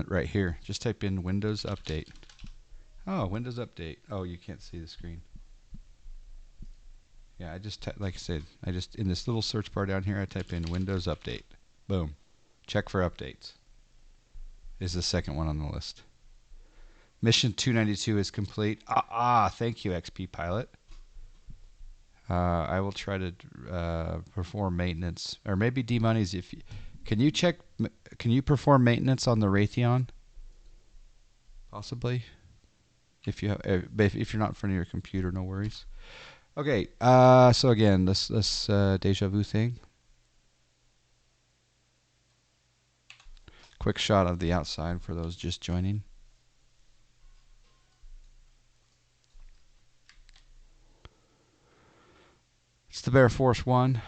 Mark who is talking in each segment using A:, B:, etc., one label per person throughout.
A: Right here. Just type in Windows Update. Oh, Windows Update. Oh, you can't see the screen. Yeah, I just like I said, I just in this little search bar down here, I type in Windows Update. Boom. Check for updates. Is the second one on the list. Mission 292 is complete. Thank you, XP Pilot. I will try to perform maintenance, or maybe D-Monies. If you, can you check? Can you perform maintenance on the Raytheon? Possibly. If you have, if you're not in front of your computer, no worries. Okay. So again, this deja vu thing. Quick shot of the outside for those just joining. It's the Bear Force 1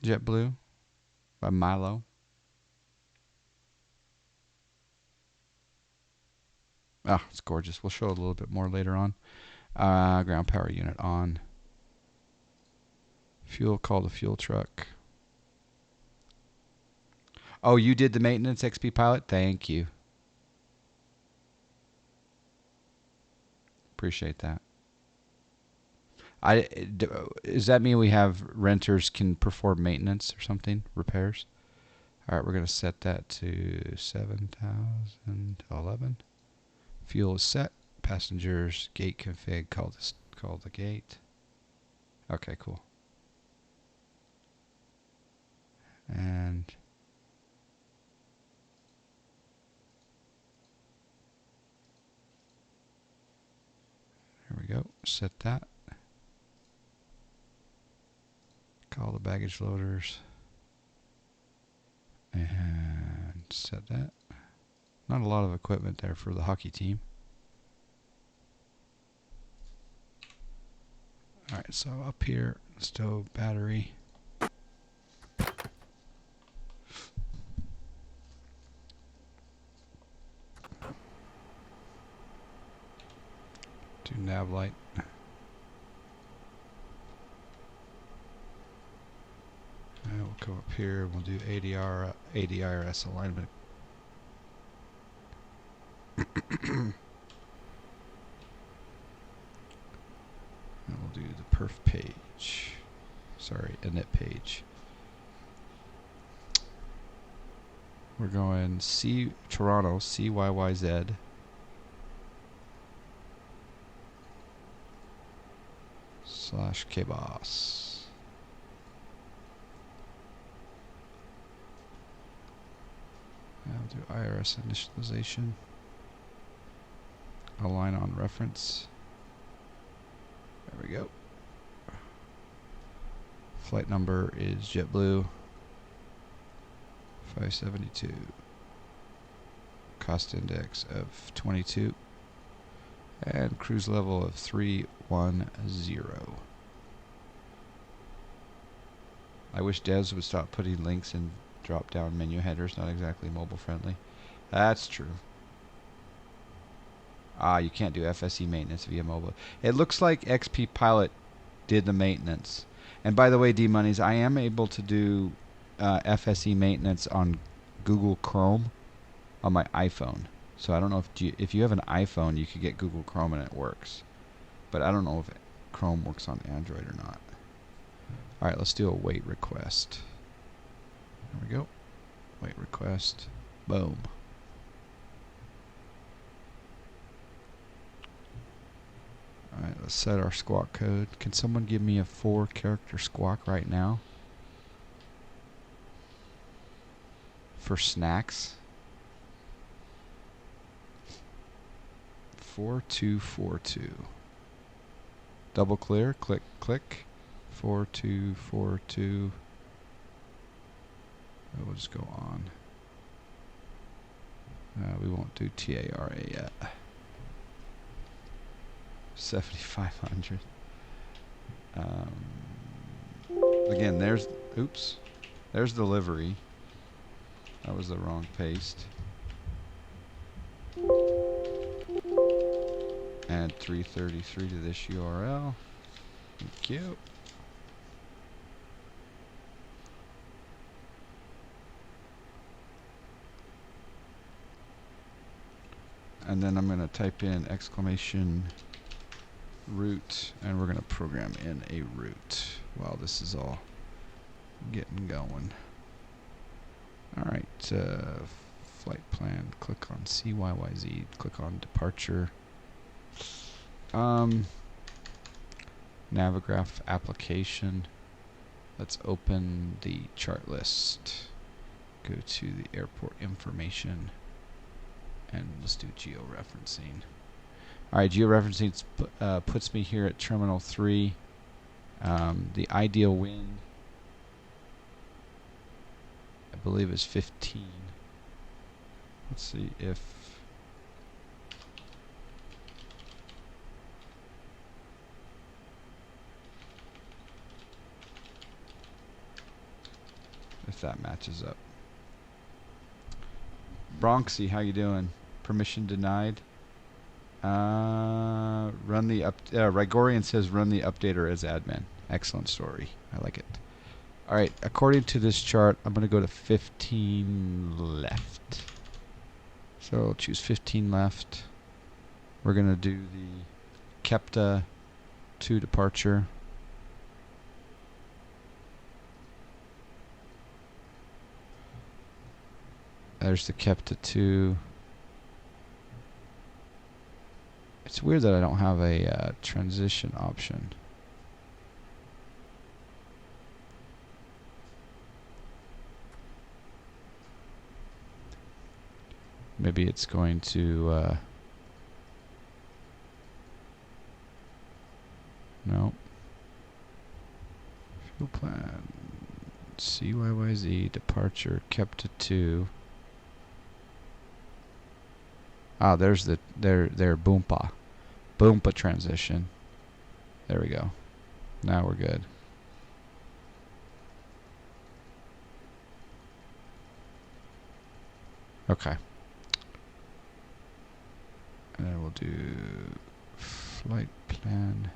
A: JetBlue by Milo. Ah, it's gorgeous. We'll show a little bit more later on. Ground power unit on. Fuel, call the fuel truck. Oh, you did the maintenance, XP Pilot? Thank you. Appreciate that. Does that mean we have renters can perform maintenance or something, repairs? All right, we're going to set that to 7,011. Fuel is set. Passengers, gate config, call the gate. Okay, cool. And here we go. Set that. Call the baggage loaders. And set that. Not a lot of equipment there for the hockey team. Alright, so up here, stove, battery. Do nav light. And we'll come up here, we'll do ADRS alignment. And we'll do the perf page. Sorry, init page. We're going Toronto, CYYZ. / KBOS. I'll do IRS initialization. Align on reference. There we go. Flight number is JetBlue 572. Cost index of 22. And cruise level of 310. I wish devs would stop putting links in drop down menu headers, not exactly mobile friendly. That's true. You can't do FSE maintenance via mobile. It looks like XP Pilot did the maintenance. And by the way, D-Monies, I am able to do FSE maintenance on Google Chrome on my iPhone. So I don't know if you have an iPhone, you could get Google Chrome and it works. But I don't know if Chrome works on Android or not. All right, let's do a wait request. There we go. Wait request. Boom. Alright, let's set our squawk code. Can someone give me a 4-character squawk right now? For snacks. 4242. Double clear. Click, click. 4242. We'll just go on. We won't do TARA yet. 7,500. Again, there's delivery. That was the wrong paste. Add 333 to this URL. Thank you. and then I'm going to type in exclamation route, and we're going to program in a route while this is all getting going. Alright, flight plan, click on CYYZ, click on departure. Navigraph application. Let's open the chart list. Go to the airport information, and let's do georeferencing. Alright, georeferencing puts me here at Terminal 3. The ideal wind, I believe, is 15. Let's see if that matches up. Bronxy, how you doing? Permission denied. Run the Rigorian says run the updater as admin. Excellent story. I like it. Alright, according to this chart, I'm going to go to 15 left. So I'll choose 15 left. We're going to do the KEPTA 2 departure. There's the KEPTA 2. It's weird that I don't have a transition option. Maybe it's going to no. Fuel plan CYYZ departure KEPTA 2. Ah, there's their boompa transition. There we go. Now we're good. Okay. And then we'll do flight plan.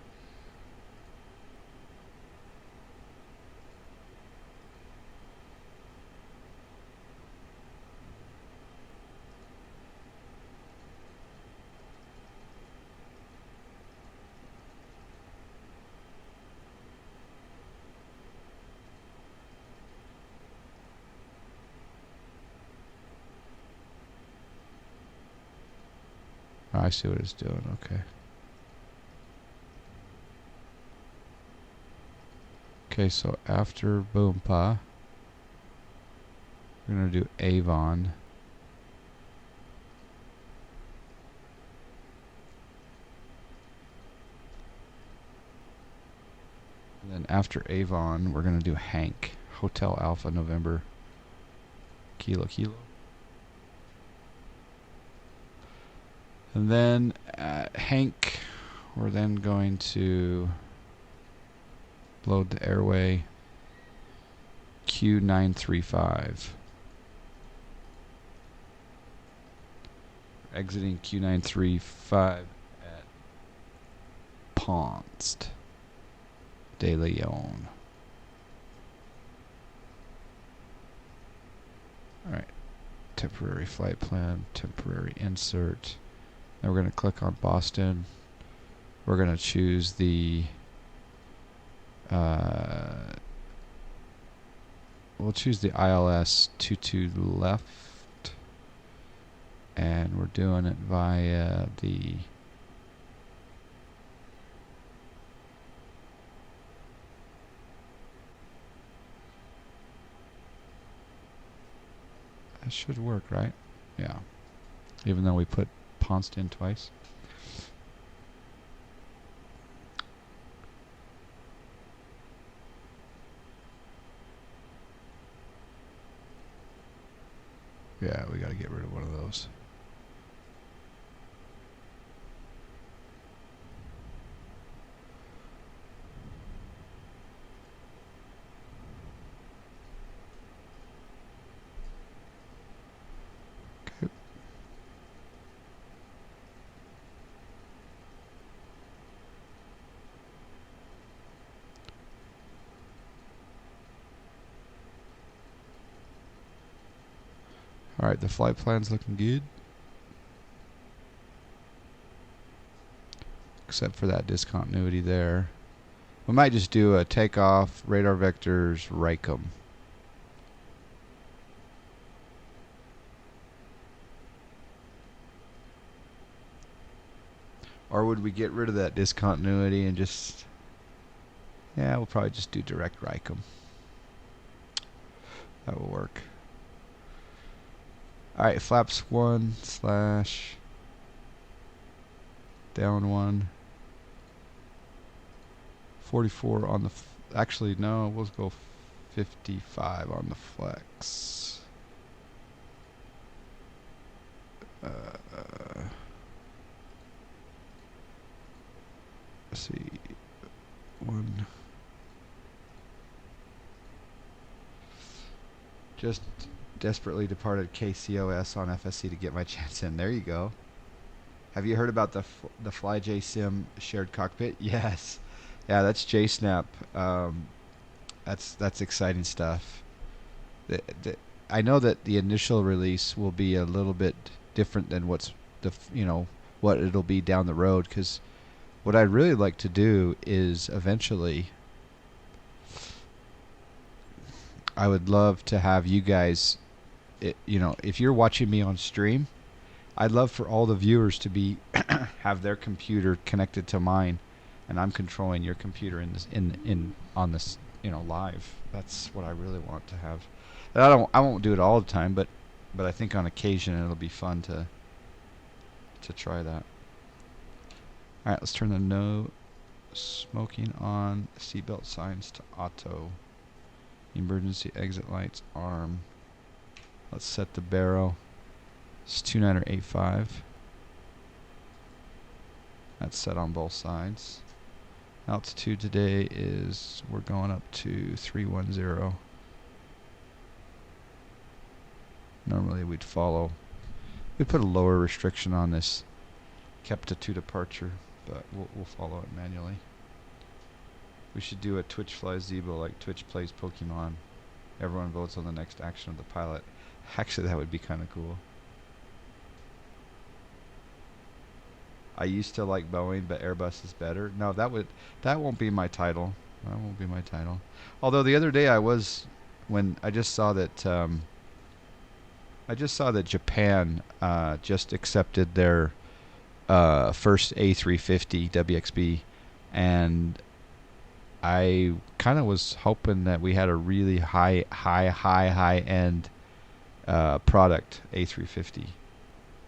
A: Oh, I see what it's doing. Okay. Okay, so after Boompa, we're going to do Avon. And then after Avon, we're going to do Hank. Hotel Alpha November Kilo. And then Hank, we're then going to load the airway Q935. Exiting Q935 at Ponce de Leon. Alright. Temporary flight plan, temporary insert. Then we're going to click on Boston. We're going to choose the we'll choose the ILS 22 left, and we're doing it via the that should work, right? Yeah. Even though we put Ponce in twice. Yeah, we got to get rid of one of those. Okay. All right, the flight plan's looking good. except for that discontinuity there. We might just do a takeoff, radar vectors, Ricum. Or would we get rid of that discontinuity and just... Yeah, we'll probably just do direct Ricum. That will work. Alright, flaps 1 slash down 1. 44 on the... Actually, no, we'll go 55 on the flex. Let's see. 1. Just desperately departed KCOS on FSC to get my chance in. There you go. Have you heard about the FlyJ Sim shared cockpit? Yes. Yeah, that's JSnap. That's exciting stuff. I know that the initial release will be a little bit different than what it'll be down the road, because what I'd really like to do is eventually, I would love to have you guys, if you're watching me on stream, I'd love for all the viewers to be have their computer connected to mine, and I'm controlling your computer on this live. That's what I really want to have. And I won't do it all the time, but I think on occasion it'll be fun to try that. All right, let's turn the no smoking on, seatbelt signs to auto, emergency exit lights arm. Let's set the barrel. It's 2985. That's set on both sides. Altitude today is, we're going up to 310. Normally we'd put a lower restriction on this kept to departure, but we'll follow it manually. We should do a Twitch flies Zebo like Twitch plays Pokemon. Everyone votes on the next action of the pilot. Actually, that would be kind of cool. I used to like Boeing, but Airbus is better. No, that won't be my title. That won't be my title. Although the other day when I just saw that Japan just accepted their first A350 WXB, and I kind of was hoping that we had a really high end product A350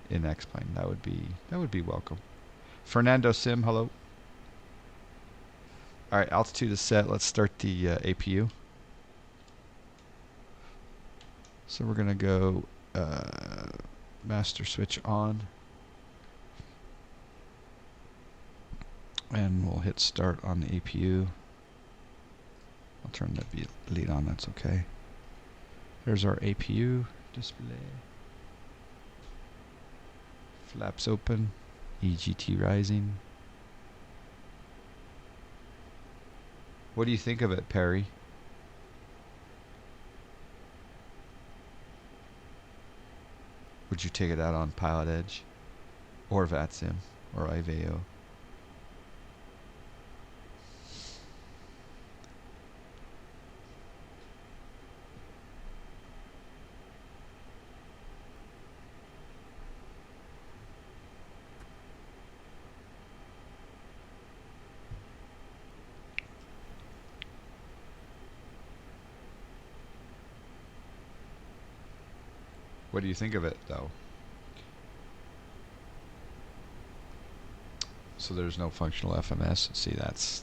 A: in X-Plane. That would be welcome. Fernando Sim, hello. All right, altitude is set. Let's start the APU. So we're gonna go master switch on, and we'll hit start on the APU. I'll turn the lead on. That's okay. There's our APU display. Flaps open. EGT rising. What do you think of it, Perry? Would you take it out on Pilot Edge? Or VATSIM? Or IVAO? What do you think of it, though? So there's no functional FMS. See, that's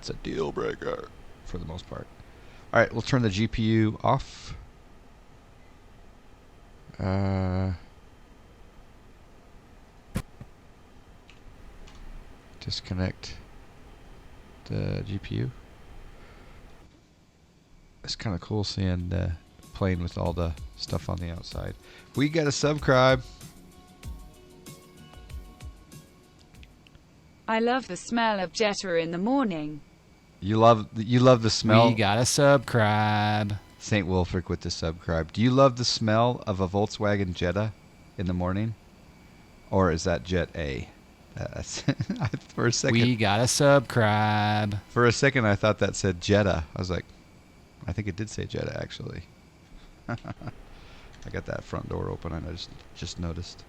A: a deal breaker for the most part. All right, we'll turn the GPU off. Disconnect the GPU. It's kind of cool seeing the plane with all the stuff on the outside. We got a subscribe.
B: I love the smell of Jetta in the morning.
A: You love the smell.
C: We got a subscribe.
A: St. Wilfric with the subscribe. Do you love the smell of a Volkswagen Jetta in the morning? Or is that Jet A? For a second,
C: We got a subscribe.
A: for a second, I thought that said Jetta. I was like, I think it did say Jetta actually. I got that front door open and I just noticed.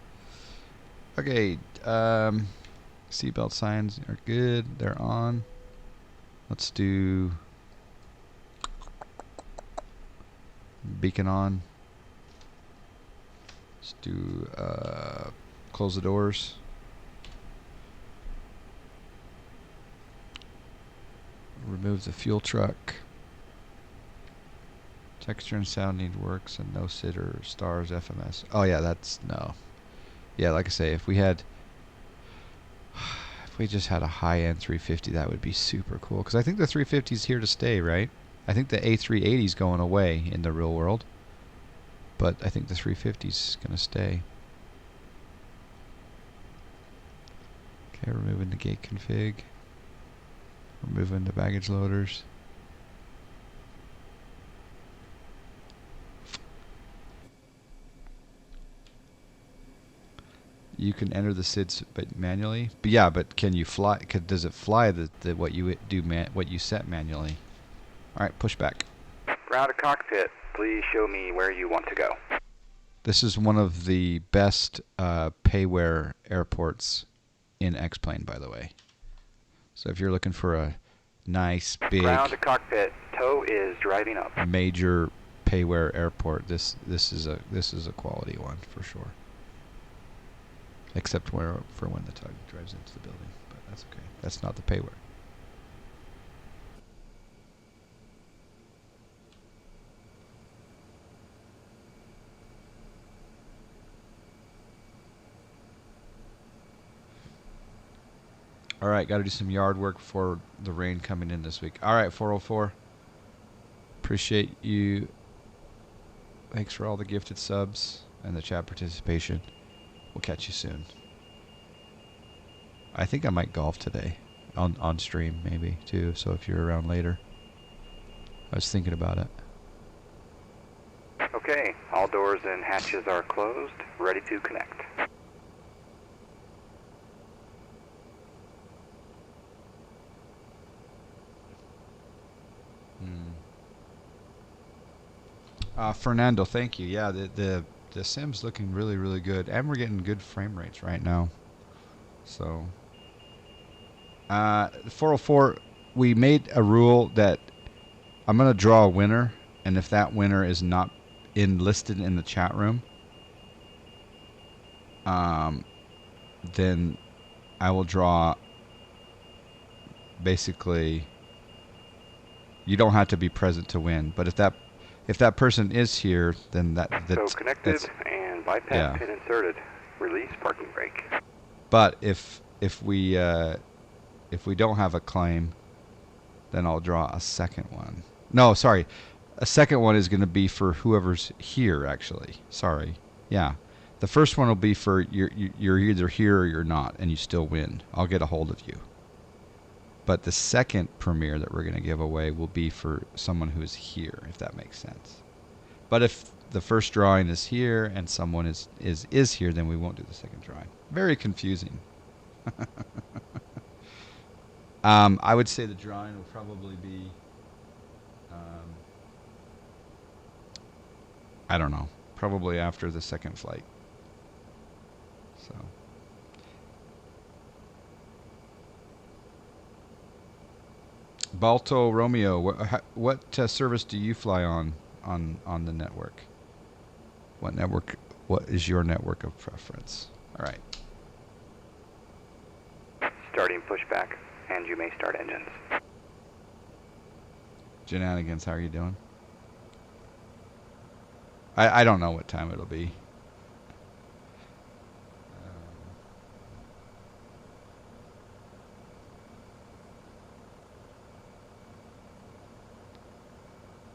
A: Okay, seatbelt signs are good. They're on. Let's do beacon on. Let's do close the doors. Remove the fuel truck. Texture and sound need works and no SID or stars FMS. Oh yeah, that's no. Yeah, like I say, if we just had a high-end 350, that would be super cool. Because I think the 350 is here to stay, right? I think the A380 is going away in the real world, but I think the 350 is going to stay. Okay, removing the gate config. Removing the baggage loaders. You can enter the SIDs but manually. But yeah, but can you fly? Does it fly the what you do what you set manually? All right, push back.
D: Ground to cockpit. Please show me where you want to go.
A: This is one of the best payware airports in X-Plane, by the way. So if you're looking for a nice big
D: Ground to cockpit. Tow is driving up.
A: major payware airport, this is a quality one for sure. Except for when the tug drives into the building, but that's okay. That's not the payware. All right, got to do some yard work for the rain coming in this week. All right, 404. Appreciate you. Thanks for all the gifted subs and the chat participation. We'll catch you soon. I think I might golf today on stream maybe too. So if you're around later, I was thinking about it.
D: Okay, all doors and hatches are closed. Ready to connect.
A: Fernando, thank you. Yeah, the sim's looking really, really good, and we're getting good frame rates right now. So, 404, we made a rule that I'm gonna draw a winner, and if that winner is not enlisted in the chat room, then I will draw. Basically, you don't have to be present to win, but if that person is here, then that's
D: So connected and bypass pin inserted. Release parking brake.
A: But if we don't have a claim, then I'll draw a second one. No, sorry, a second one is going to be for whoever's here. Actually, sorry. Yeah, the first one will be for you're either here or you're not, and you still win. I'll get a hold of you. But the second premiere that we're going to give away will be for someone who's here, if that makes sense. But if the first drawing is here and someone is here, then we won't do the second drawing. Very confusing. I would say the drawing will probably be, I don't know, probably after the second flight. So. Balto Romeo, what service do you fly on the network? What is your network of preference? All right.
D: Starting pushback, and you may start engines.
A: Shenanigans, how are you doing? I don't know what time it'll be.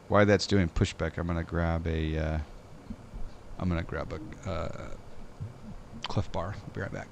A: While that's doing pushback, I'm gonna grab a Cliff Bar. I'll be right back.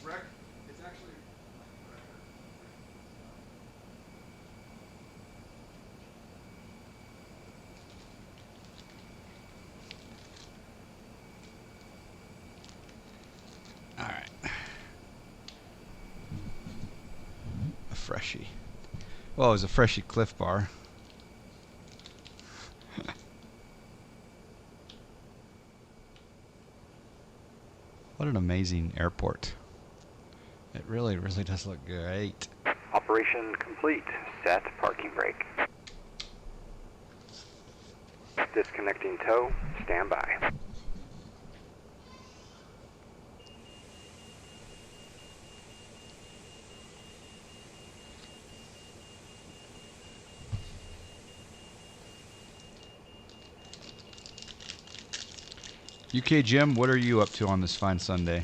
A: It's actually all right. A freshie. Well, it was a freshie Cliff Bar. What an amazing airport. It really, really does look great.
D: Operation complete. Set parking brake. Disconnecting tow. Stand by.
A: UK Jim, what are you up to on this fine Sunday?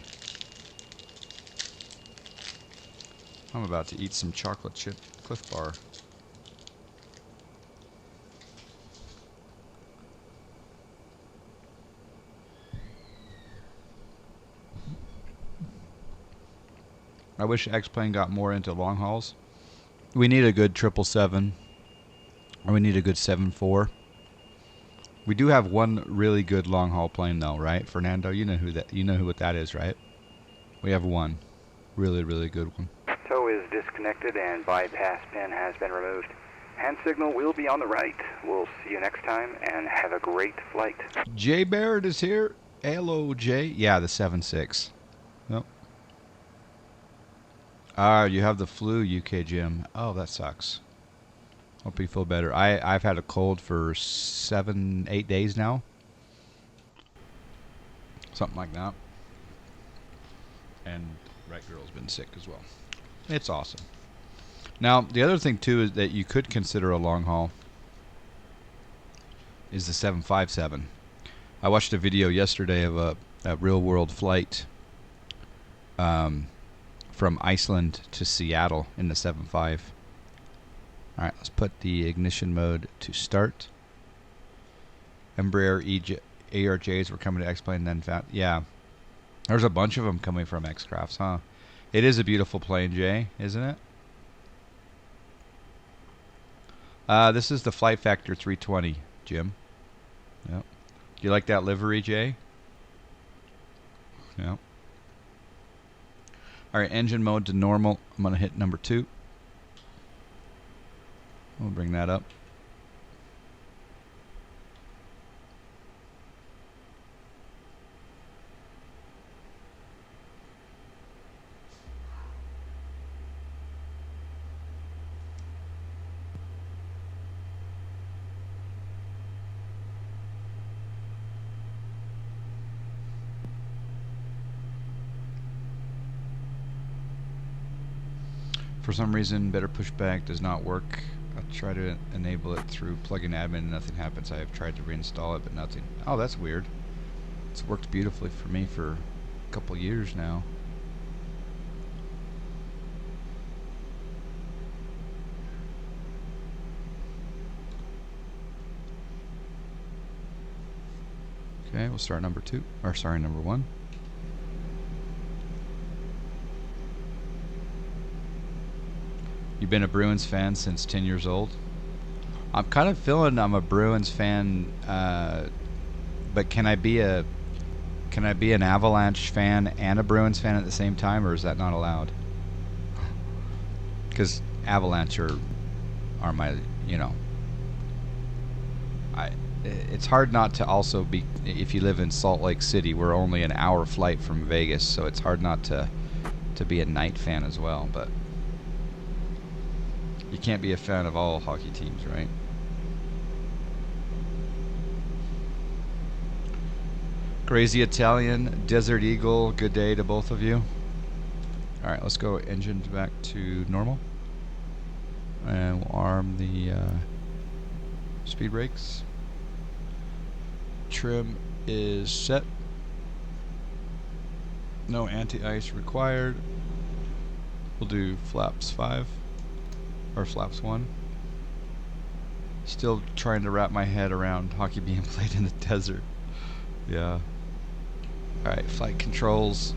A: I'm about to eat some chocolate chip Cliff Bar. I wish X-Plane got more into long hauls. We need a good 777, or we need a good 74. We do have one really good long haul plane though, right? Fernando, you know what that is, right? We have one really, really good one.
D: Tow is disconnected and bypass pin has been removed. Hand signal will be on the right. We'll see you next time and have a great flight.
A: Jay Barrett is here. Hello, Jay. Yeah, the 7.6. Yep. You have the flu, UK Jim. Oh, that sucks. Hope you feel better. I've had a cold for 7-8 days now. Something like that. And Right Girl's been sick as well. It's awesome. Now, the other thing too is that you could consider a long haul is the 757. I watched a video yesterday of a real world flight from Iceland to Seattle in the 7.5. All right, let's put the ignition mode to start. Embraer ARJs were coming to X-Plane, then found... Yeah, there's a bunch of them coming from X-Crafts, huh? It is a beautiful plane, Jay, isn't it? This is the FlightFactor 320, Jim. Yep. Do you like that livery, Jay? Yep. All right, engine mode to normal. I'm going to hit number 2. We'll bring that up. For some reason, Better Pushback does not work. I'll try to enable it through plugin admin and nothing happens. I have tried to reinstall it, but nothing. Oh, that's weird. It's worked beautifully for me for a couple years now. Okay, we'll start number 2. Or sorry, number 1. You've been a Bruins fan since 10 years old? I'm kind of feeling I'm a Bruins fan, but can I be an Avalanche fan and a Bruins fan at the same time, or is that not allowed? Because Avalanche are my, it's hard not to also be, if you live in Salt Lake City, we're only an hour flight from Vegas, so it's hard not to be a Knight fan as well, but you can't be a fan of all hockey teams, right? Crazy Italian, Desert Eagle, good day to both of you. Alright, let's go engine back to normal. And we'll arm the speed brakes. Trim is set. No anti-ice required. We'll do flaps 5. Or flaps 1. Still trying to wrap my head around hockey being played in the desert. Yeah. Alright, flight controls.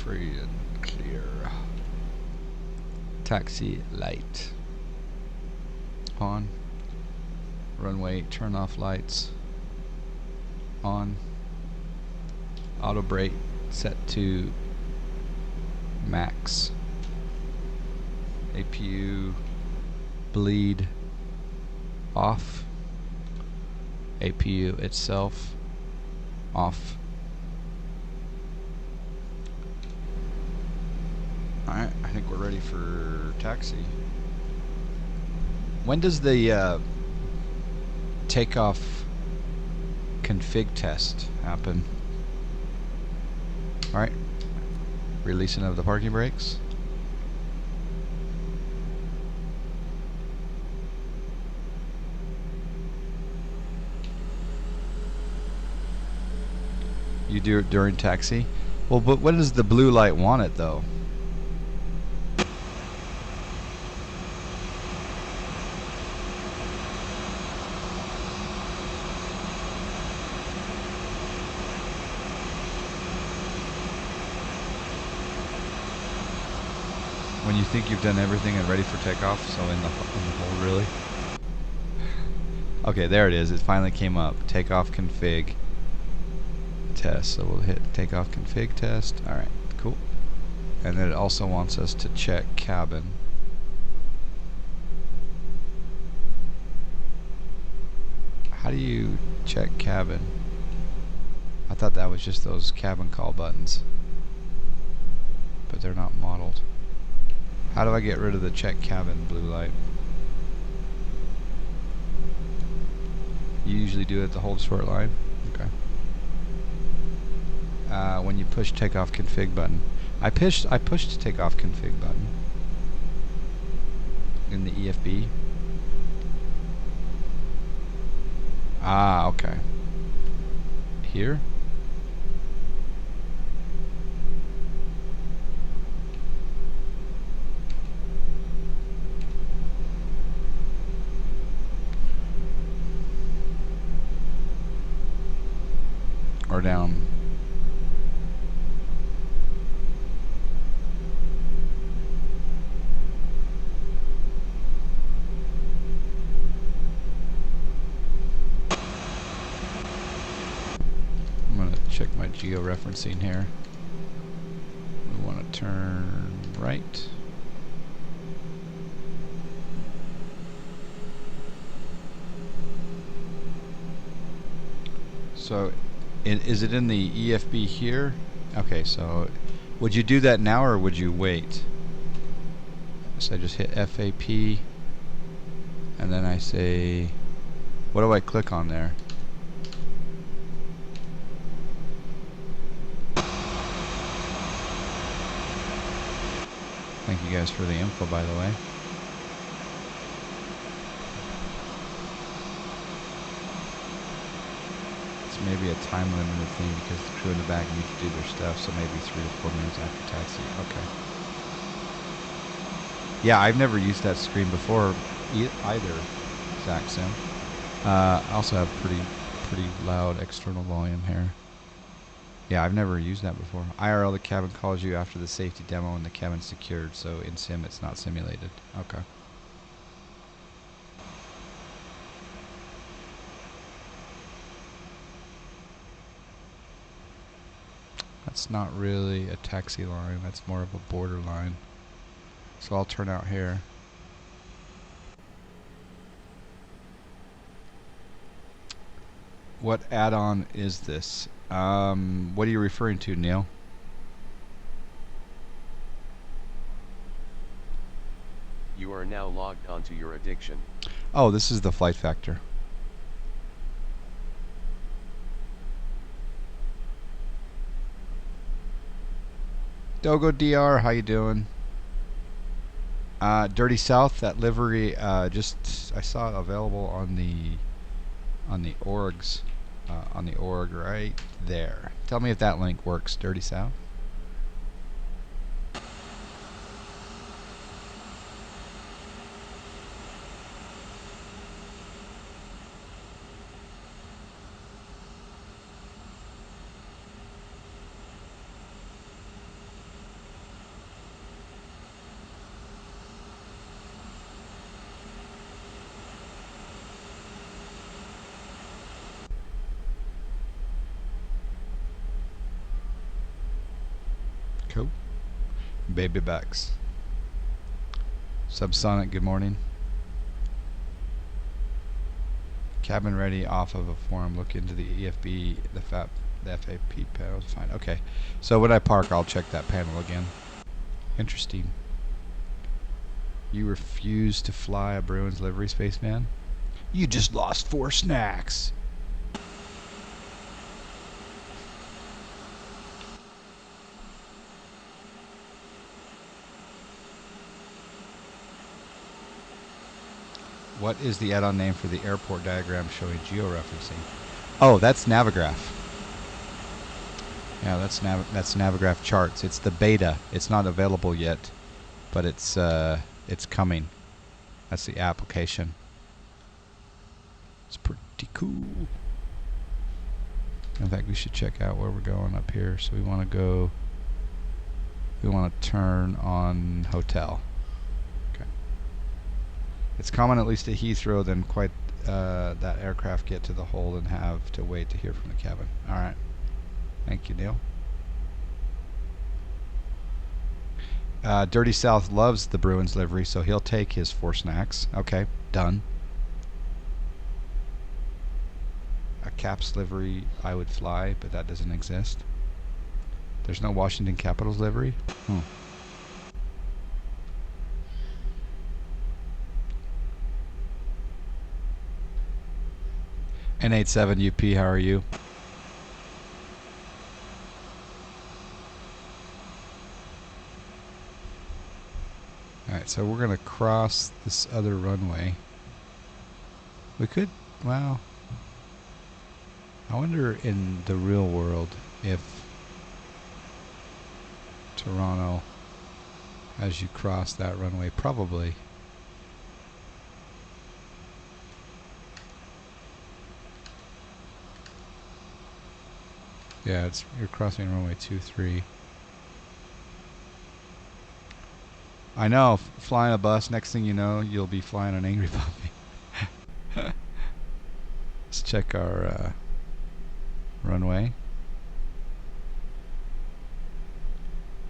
A: Free and clear. Taxi light. On. Runway, turn off lights. On. Auto brake set to max. APU bleed off. APU itself off. Alright, I think we're ready for taxi. When does the takeoff config test happen? Alright, releasing of the parking brakes. You do it during taxi? Well, but when does the blue light want it though? When you think you've done everything and ready for takeoff, so in the hole, really? Okay, there it is. It finally came up. Takeoff config test. So we'll hit takeoff config test. Alright, cool. And then it also wants us to check cabin. How do you check cabin? I thought that was just those cabin call buttons. But they're not modeled. How do I get rid of the check cabin blue light? You usually do it at the hold short line? Okay. When you push takeoff config button. I pushed takeoff config button in the EFB. Ah, okay. Here? Or down? I'm going to check my geo-referencing here. We want to turn right. So, is it in the EFB here? Okay, so would you do that now or would you wait? So I just hit FAP and then I say, what do I click on there? Thank you guys for the info, by the way. It's maybe a time limited thing because the crew in the back need to do their stuff, so maybe 3 to 4 minutes after taxi. Okay. Yeah, I've never used that screen before either, Zach Sim. I also have pretty loud external volume here. Yeah, I've never used that before. IRL, the cabin calls you after the safety demo and the cabin's secured, so in sim it's not simulated. Okay. That's not really a taxi line, that's more of a border line. So I'll turn out here. What add-on is this? What are you referring to, Neil?
E: You are now logged onto your addiction.
A: Oh, this is the FlightFactor. Dogo DR, how you doing? Dirty South, that livery, just I saw it available on the orgs, on the org right there. Tell me if that link works, Dirty South. Cool. Baby backs. Subsonic, good morning. Cabin ready off of a forum. Look into the EFB, the FAP, the FAP panel. Fine. Okay. So when I park, I'll check that panel again. Interesting. You refuse to fly a Bruins livery, spaceman? You just lost 4 snacks. What is the add-on name for the airport diagram showing georeferencing? Oh, that's Navigraph. Yeah, that's Navigraph charts. It's the beta. It's not available yet, but it's coming. That's the application. It's pretty cool. In fact, we should check out where we're going up here. So we want to turn on hotel. Okay. It's common, at least at Heathrow, then quite that aircraft get to the hold and have to wait to hear from the cabin. All right. Thank you, Neil. Dirty South loves the Bruins livery, so he'll take his 4 snacks. Okay, done. A Caps livery I would fly, but that doesn't exist. There's no Washington Capitals livery? N87UP, how are you? Alright, so we're going to cross this other runway. We could, well, I wonder in the real world if Toronto, as you cross that runway, probably. Yeah, you're crossing runway 23. I know, flying a bus, next thing you know, you'll be flying an Angry Puppy. Let's check our runway.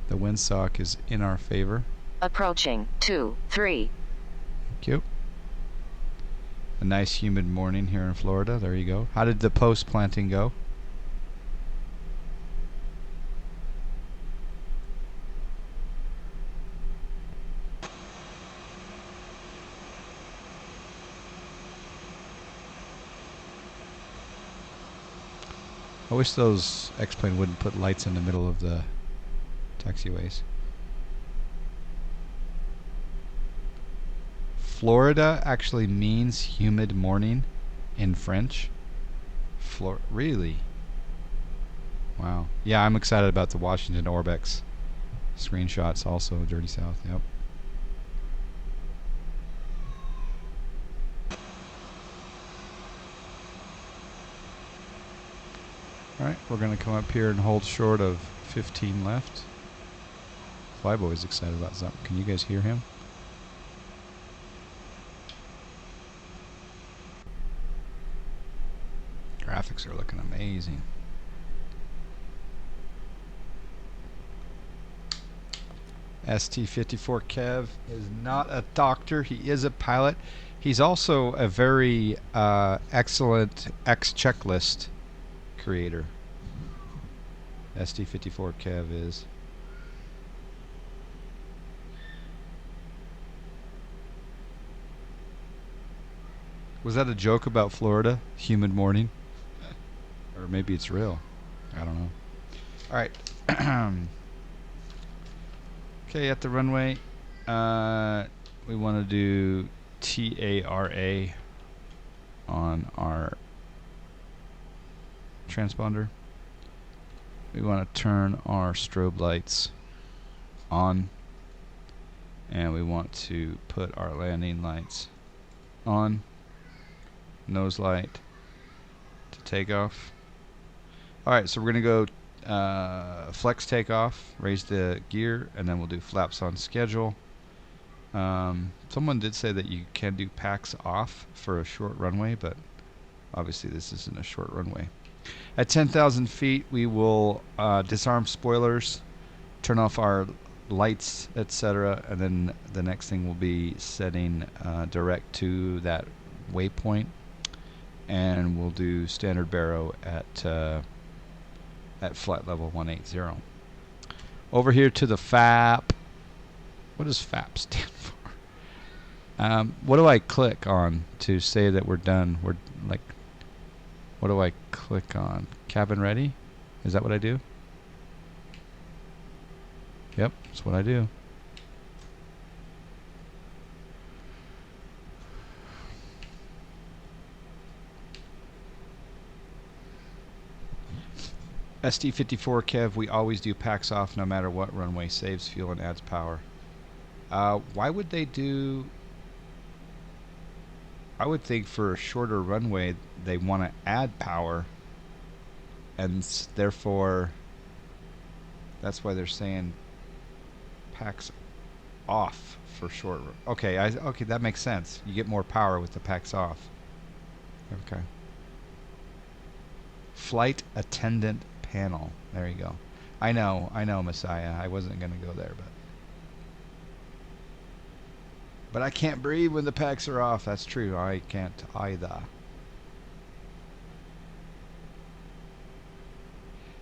A: The windsock is in our favor.
F: Approaching 23.
A: Thank you. A nice humid morning here in Florida. There you go. How did the post planting go? I wish those X-Plane wouldn't put lights in the middle of the taxiways. Florida actually means humid morning in French. Really? Wow. Yeah, I'm excited about the Washington Orbex screenshots also. Dirty South, yep. Alright, we're going to come up here and hold short of 15 left. Flyboy's excited about something. Can you guys hear him? Graphics are looking amazing. ST-54 Kev is not a doctor. He is a pilot. He's also a very excellent X-checklist creator. ST-54 Kev is. Was that a joke about Florida? Humid morning? Or maybe it's real. I don't know. Alright. Okay, at the runway, we want to do TARA on our transponder. We want to turn our strobe lights on, and we want to put our landing lights on. Nose light to takeoff. Alright, so we're going to go flex takeoff, raise the gear, and then we'll do flaps on schedule. Someone did say that you can do packs off for a short runway, but obviously this isn't a short runway. At 10,000 feet, we will disarm spoilers turn off our lights, etc. And then the next thing will be setting direct to that waypoint, and we'll do standard baro at flight level 180. Over here to the FAP. What does FAP stand for? What do I click on to say that we're done? We're like, what do I click on? Cabin ready? Is that what I do? Yep, that's what I do. SD54 Kev, we always do packs off no matter what runway, saves fuel and adds power. Why would they do... I would think for a shorter runway they want to add power, and therefore that's why they're saying packs off for short. Okay, okay, that makes sense. You get more power with the packs off. Okay. Flight attendant panel. There you go. I know, Messiah. I wasn't going to go there, but I can't breathe when the packs are off. That's true. I can't either.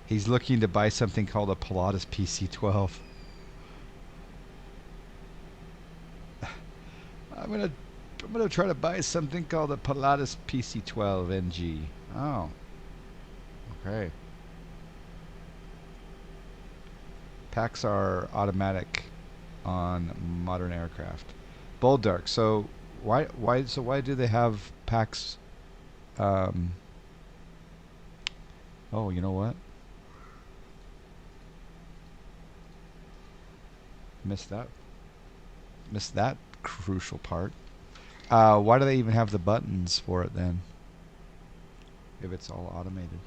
A: He's looking to buy something called a Pilatus PC-12. I'm gonna try to buy something called a Pilatus PC-12 NG. Oh. Okay. Packs are automatic on modern aircraft. Bold Dark. So why do they have packs? Oh, you know what? Missed that crucial part. Why do they even have the buttons for it then, if it's all automated?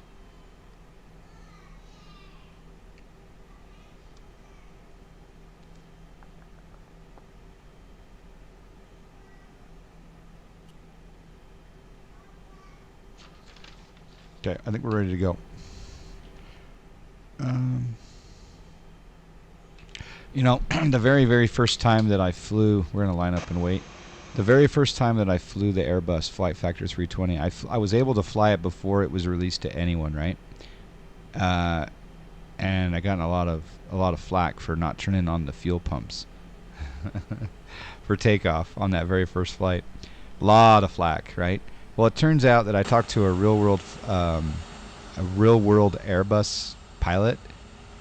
A: Okay, I think we're ready to go. You know, the very, very first time that I flew, we're going to line up and wait. The very first time that I flew the Airbus FlightFactor 320, I was able to fly it before it was released to anyone, right? And I got a lot of flack for not turning on the fuel pumps for takeoff on that very first flight. A lot of flack, right? Well, it turns out that I talked to a real world Airbus pilot,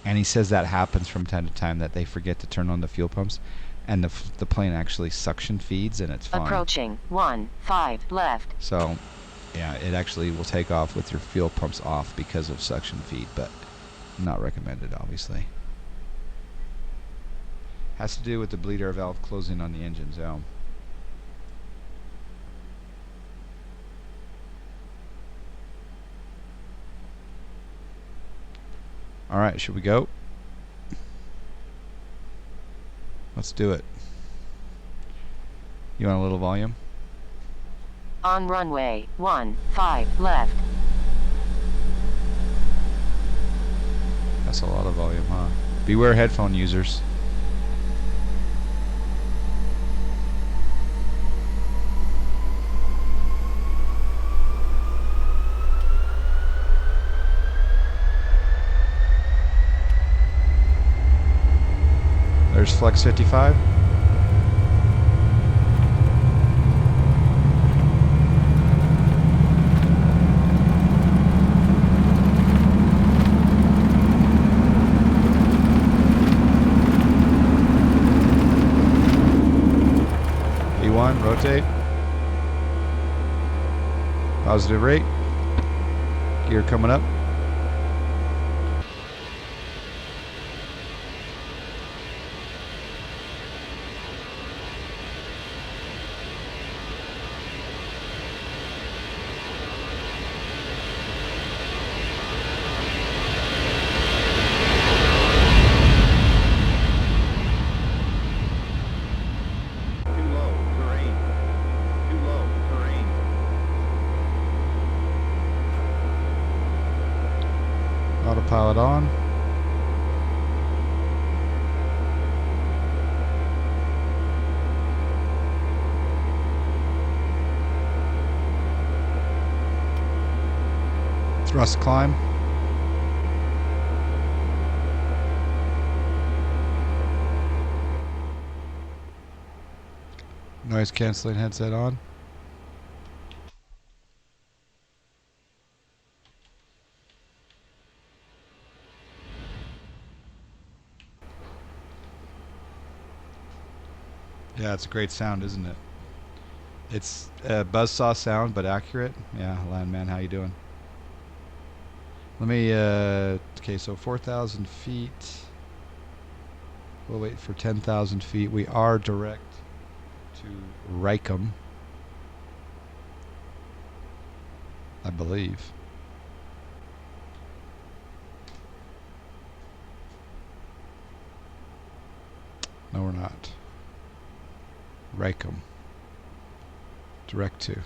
A: and he says that happens from time to time, that they forget to turn on the fuel pumps, and the plane actually suction feeds, and it's fine.
F: Approaching 15 left.
A: So, yeah, it actually will take off with your fuel pumps off because of suction feed, but not recommended, obviously. Has to do with the bleed air valve closing on the engine zone. All right, should we go? Let's do it. You want a little volume?
F: On runway 15 left.
A: That's a lot of volume, huh? Beware headphone users. There's Flex 55. E1, rotate. Positive rate. Gear coming up. Autopilot on. Thrust climb. Noise canceling headset on. Yeah, it's a great sound, isn't it? It's a buzzsaw sound, but accurate. Yeah, Landman, how you doing? Let me, okay, so 4,000 feet. We'll wait for 10,000 feet. We are direct to Reicham, I believe. No, we're not. Reicham. Direct to.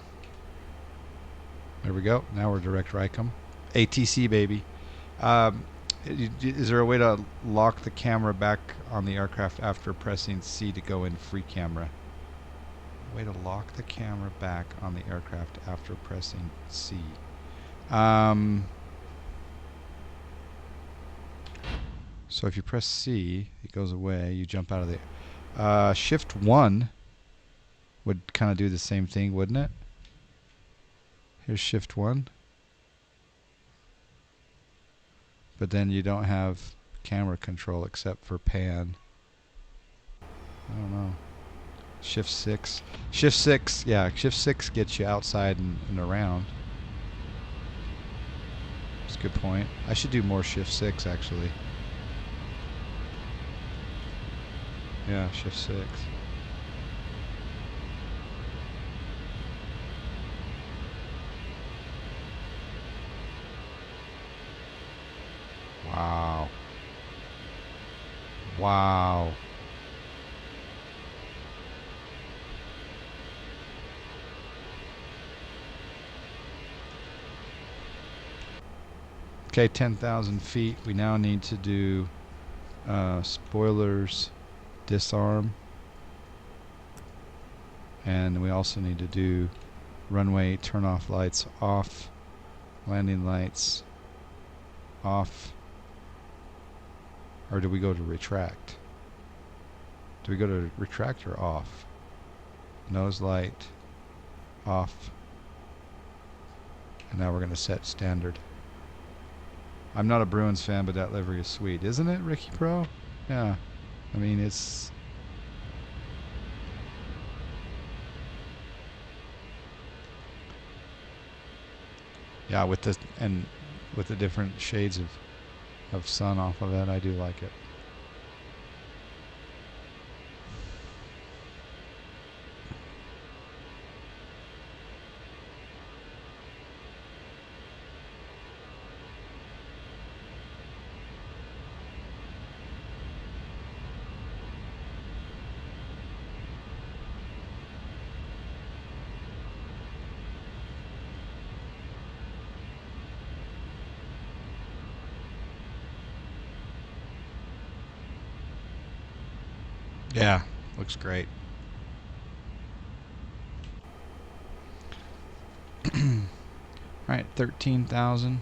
A: There we go. Now we're direct Reicham. ATC, baby. Is there a way to lock the camera back on the aircraft after pressing C to go in free camera? Way to lock the camera back on the aircraft after pressing C. So if you press C, it goes away. You jump out of the... Shift 1 would kind of do the same thing, wouldn't it? Here's Shift 1. But then you don't have camera control except for pan. I don't know. Shift 6. Shift 6, yeah, Shift 6 gets you outside and around. That's a good point. I should do more Shift 6, actually. Yeah, Shift 6. Wow. Wow. Okay, 10,000 feet. We now need to do spoilers, disarm, and we also need to do runway turn off lights off, landing lights off. Or do we go to retract? Do we go to retract or off? Nose light off. And now we're going to set standard. I'm not a Bruins fan, but that livery is sweet. Isn't it, Ricky Pro? Yeah. I mean, it's... Yeah, with the different shades of sun off of it, I do like it. Yeah, looks great. All right, 13,000.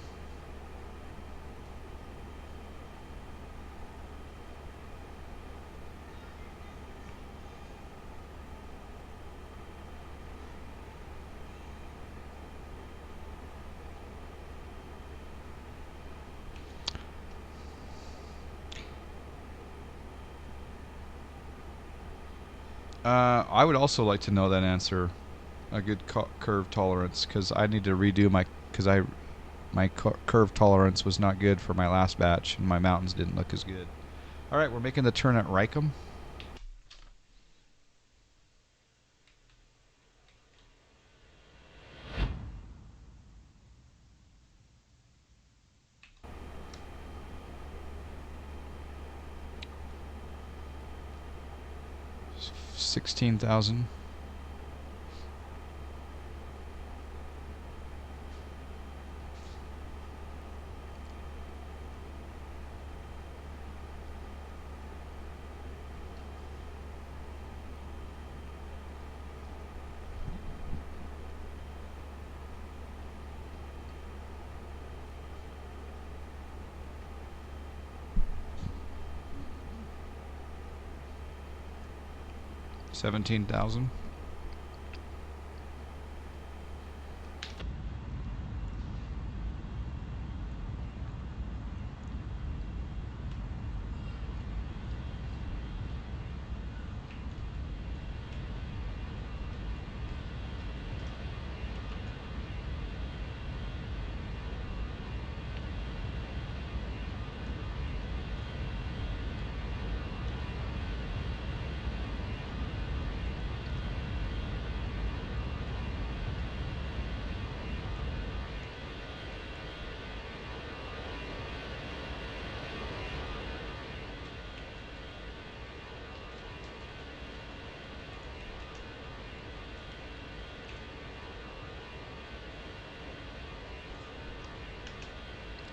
A: I would also like to know that answer, a good curve tolerance, because I need to redo my curve tolerance was not good for my last batch, and my mountains didn't look as good. All right, we're making the turn at Reicham. $16,000. 17,000.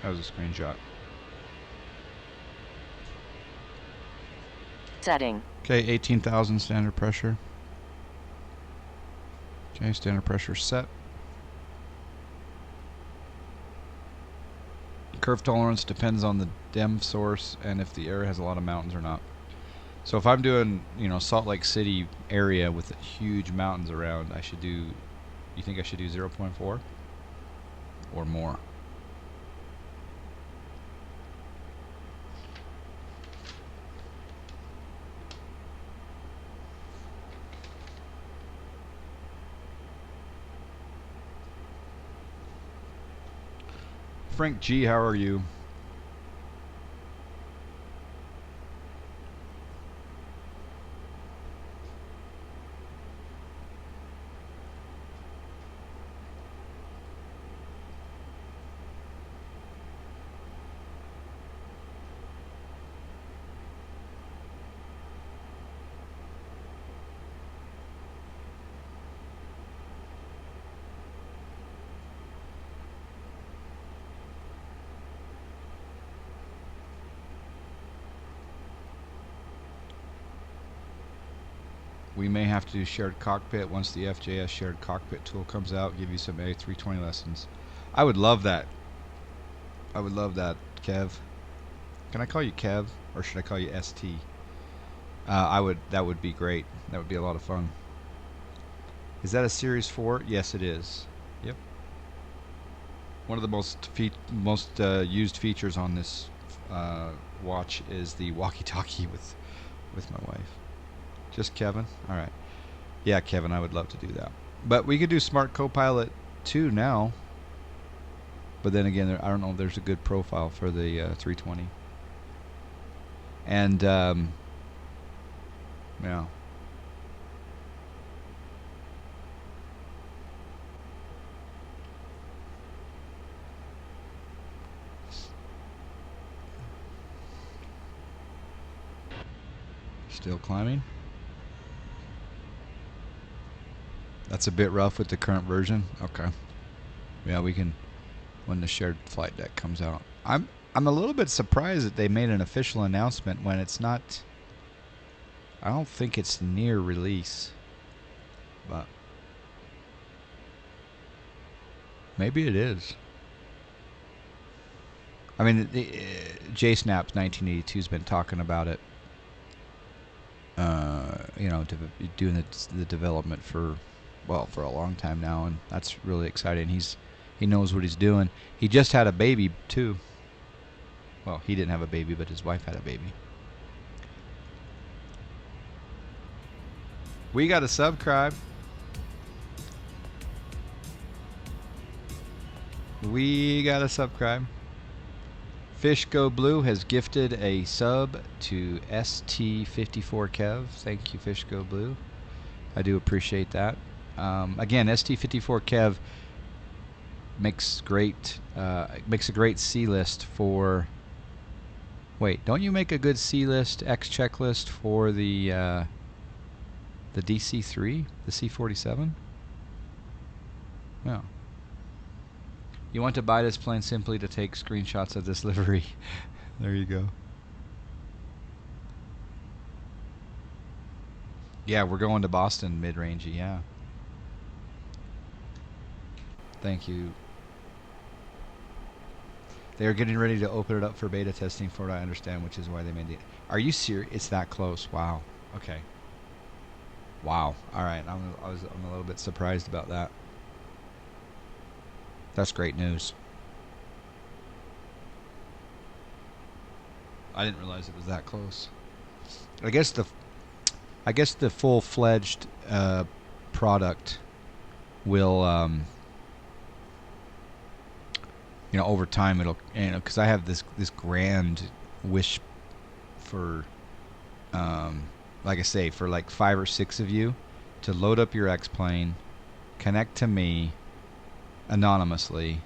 A: That was a screenshot.
F: Setting.
A: Okay, 18,000 standard pressure. Okay, standard pressure set. Curve tolerance depends on the DEM source and if the area has a lot of mountains or not. So if I'm doing, Salt Lake City area with huge mountains around, I should do, you think I should do 0.4 or more? Frank G, how are you? We may have to do shared cockpit once the FJS shared cockpit tool comes out. Give you some A320 lessons. I would love that. I would love that, Kev. Can I call you Kev, or should I call you ST? I would. That would be great. That would be a lot of fun. Is that a Series 4? Yes, it is. Yep. One of the most used features on this watch is the walkie-talkie with my wife. Just Kevin? Alright. Yeah, Kevin, I would love to do that. But we could do Smart Copilot 2 now. But then again, I don't know if there's a good profile for the 320. And, yeah. Still climbing. That's a bit rough with the current version. Okay. Yeah, we can when the shared flight deck comes out. I'm a little bit surprised that they made an official announcement when it's not. I don't think it's near release. But maybe it is. I mean, JSNAP 1982's been talking about it. Doing the development for a long time now, and that's really exciting. He knows what he's doing. He just had a baby too. Well, he didn't have a baby, but his wife had a baby. We got a subscribe. We got a subscribe. Fish Go Blue has gifted a sub to ST54 Kev. Thank you, Fish Go Blue. I do appreciate that. Again, ST54 Kev makes a great C list for. Wait, don't you make a good C list X checklist for the DC3, the C47? No. You want to buy this plane simply to take screenshots of this livery. There you go. Yeah, we're going to Boston mid-rangey, yeah. Thank you. They are getting ready to open it up for beta testing for what I understand, which is why they made it. Are you serious? It's that close. Wow. Okay. Wow. All right. I'm a little bit surprised about that. That's great news. I didn't realize it was that close. I guess the full-fledged product will, over time it'll, because I have this grand wish for, like I say, for like 5 or 6 of you to load up your X-plane, connect to me anonymously,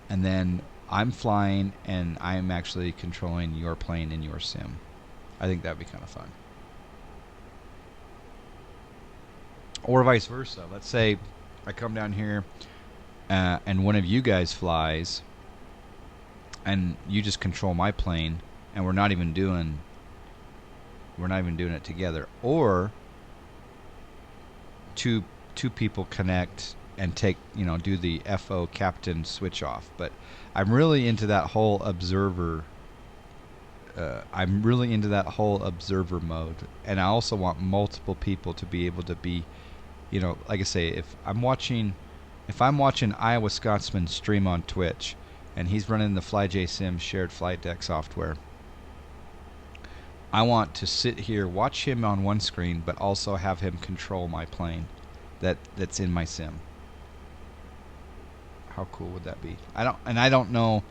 A: and then I'm flying and I'm actually controlling your plane in your sim. I think that'd be kind of fun. Or vice versa. Let's say I come down here and one of you guys flies and you just control my plane and we're not even doing it together. Or two people connect and take, do the FO captain switch off. But I'm really into that whole observer mode, and I also want multiple people to be able to be, like I say, if I'm watching Iowa Scotsman stream on Twitch and he's running the FlyJSim shared flight deck software, I want to sit here, watch him on one screen, but also have him control my plane that's in my sim. How cool would that be? I don't know.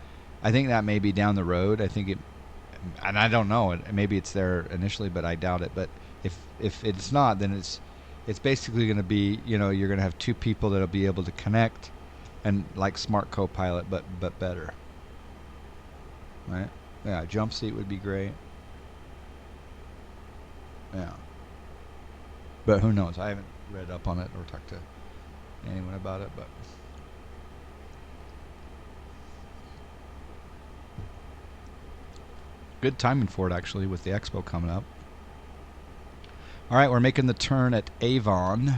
A: I think that may be down the road. And I don't know. Maybe it's there initially, but I doubt it. But if it's not, then it's basically going to be, you're going to have 2 people that'll be able to connect, and like Smart Copilot, but better. Right? Yeah, jump seat would be great. Yeah. But who knows? I haven't read up on it or talked to anyone about it, but good timing for it, actually, with the expo coming up. All right, we're making the turn at Avon.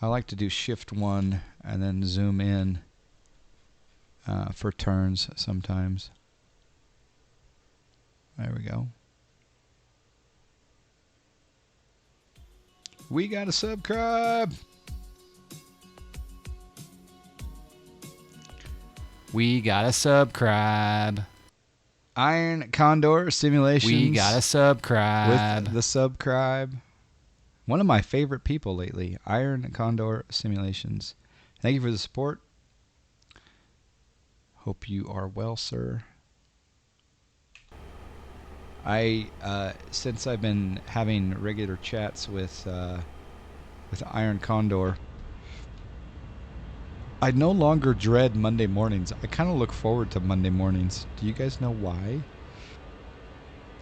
A: I like to do shift 1 and then zoom in for turns sometimes. There we go. We got a subscribe.
C: We got a subscribe.
A: Iron Condor Simulations.
C: We got a subscribe.
A: With the subscribe. One of my favorite people lately, Iron Condor Simulations. Thank you for the support. Hope you are well, sir. Since I've been having regular chats with Iron Condor, I no longer dread Monday mornings. I kind of look forward to Monday mornings. Do you guys know why?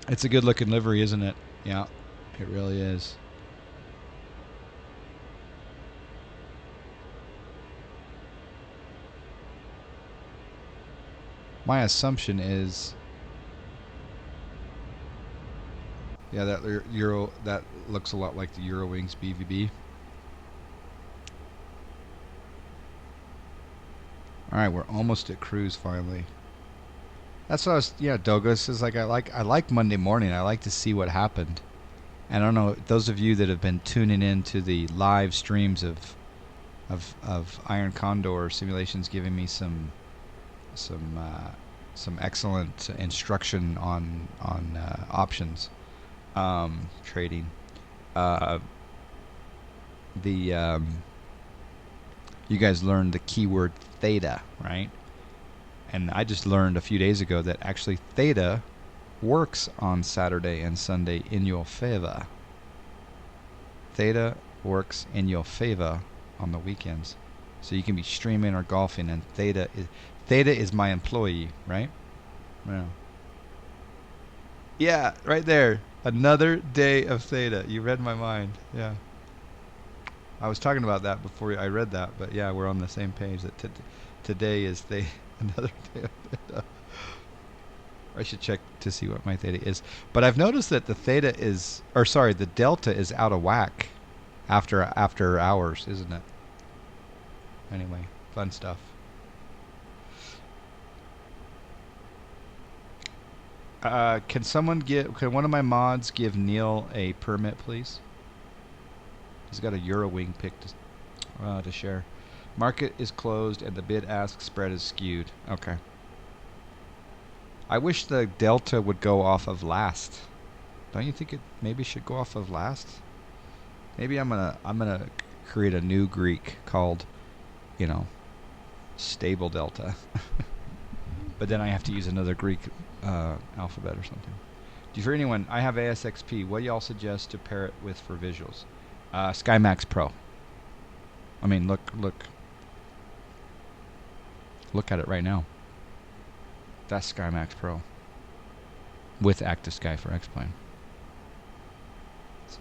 A: It's a good looking livery, isn't it? Yeah, it really is. My assumption is, yeah, that looks a lot like the Eurowings BVB. All right, we're almost at cruise finally. That's what I was. Yeah, Douglas is like I like Monday morning. I like to see what happened. And I don't know, those of you that have been tuning in to the live streams of Iron Condor Simulations, giving me some excellent instruction on options trading. You guys learned the keyword theta, right? And I just learned a few days ago that actually theta works on Saturday and Sunday in your favor. Theta works in your favor on the weekends. So you can be streaming or golfing, and theta is my employee, right? Yeah. Yeah, right there. Another day of theta. You read my mind. Yeah. I was talking about that before I read that, but yeah, we're on the same page. That today is another day of theta. I should check to see what my theta is. But I've noticed that the delta is out of whack after hours, isn't it? Anyway, fun stuff. Can one of my mods give Neil a permit, please? He's got a Eurowing pick to share. Market is closed and the bid-ask spread is skewed. Okay. I wish the delta would go off of last. Don't you think it maybe should go off of last? Maybe I'm gonna create a new Greek called, you know, stable delta. But then I have to use another Greek alphabet or something. For anyone, I have ASXP. What do y'all suggest to pair it with for visuals? SkyMax Pro. I mean, look at it right now. That's SkyMax Pro with Active Sky for X-Plane. So,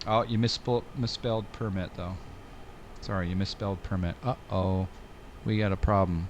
A: oh, you misspelled permit though. Sorry, you misspelled permit. Uh-oh, we got a problem.